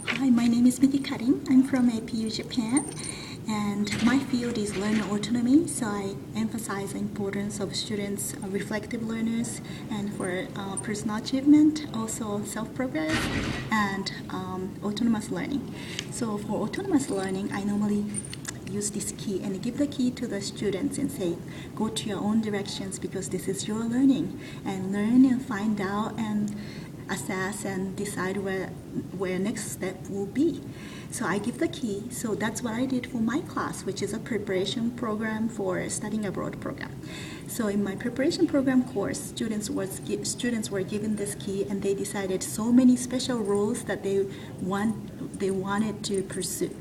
Hi, my name is Miki. I'm from APU, Japan, and my field is learner autonomy. So I emphasize the importance of students, reflective learners, and for personal achievement, also self-progress and autonomous learning. So for autonomous learning, I normally use this key and give the key to the students and say, go to your own directions because this is your learning, and learn and find out and assess and decide where next step will be. So I give the key. So that's what I did for my class, which is a preparation program for studying abroad program. So in my preparation program course, students were given this key, and they decided so many special roles that they wanted to pursue.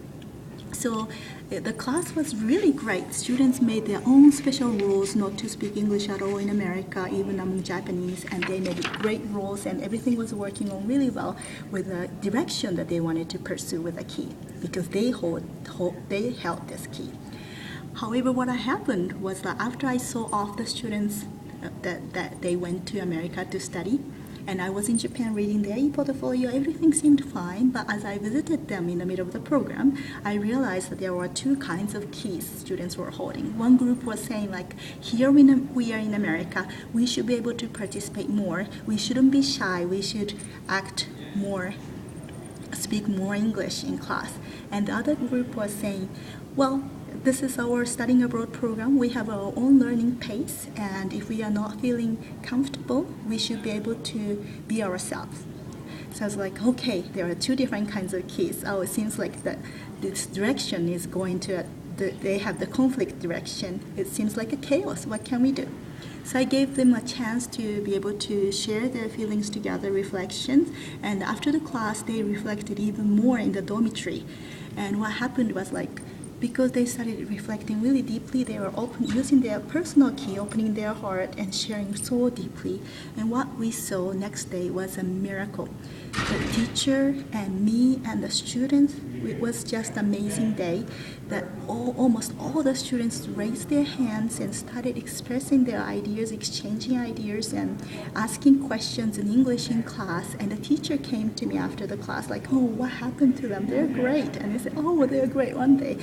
So the class was really great. Students made their own special rules not to speak English at all in America, even among Japanese, and they made great rules, and everything was working on really well with the direction that they wanted to pursue with the key because they held this key. However, what happened was that after I saw off the students that they went to America to study, and I was in Japan reading their e-portfolio, everything seemed fine, but as I visited them in the middle of the program, I realized that there were two kinds of keys students were holding. One group was saying like, here we are in America, we should be able to participate more, we shouldn't be shy, we should act more, speak more English in class. And the other group was saying, well, this is our studying abroad program. We have our own learning pace, and if we are not feeling comfortable, we should be able to be ourselves. So I was like, okay, there are two different kinds of keys. Oh, it seems like this direction is going to, they have the conflict direction. It seems like a chaos. What can we do? So I gave them a chance to be able to share their feelings together, reflections, and after the class, they reflected even more in the dormitory. And what happened was like, because they started reflecting really deeply, they were using their personal key, opening their heart and sharing so deeply. And what we saw next day was a miracle. The teacher and me and the students, it was just an amazing day that almost all the students raised their hands and started expressing their ideas, exchanging ideas and asking questions in English in class. And the teacher came to me after the class like, oh, what happened to them? They're great. And I said, oh, they're great one day.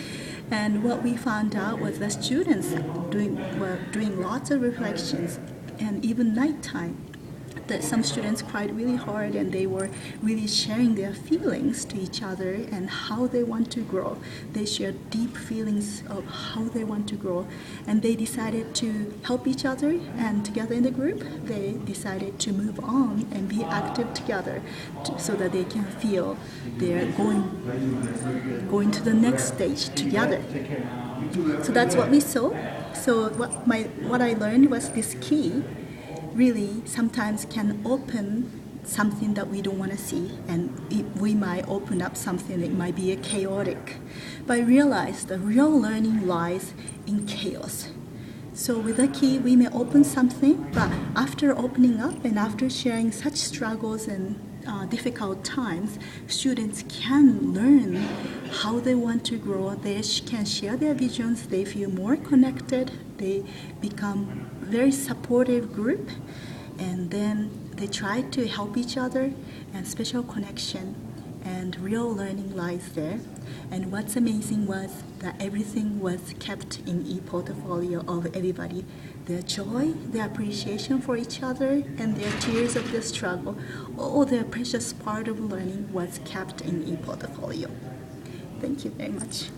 And what we found out was the students were doing lots of reflections, and even nighttime, that some students cried really hard, and they were really sharing their feelings to each other and how they want to grow. They shared deep feelings of how they want to grow, and they decided to help each other, and together in the group they decided to move on and be active together so that they can feel they're going to the next stage together. So that's what we saw. So what I learned was this key really sometimes can open something that we don't want to see, and we might open up something that might be chaotic. But I realized the real learning lies in chaos. So with a key, we may open something, but after opening up and after sharing such struggles and difficult times, students can learn how they want to grow. They can share their visions. They feel more connected. They become very supportive group, and then they try to help each other, and special connection and real learning lies there. And what's amazing was that everything was kept in e-portfolio of everybody. Their joy, their appreciation for each other, and their tears of the struggle, all their precious part of learning was kept in e-portfolio. Thank you very much.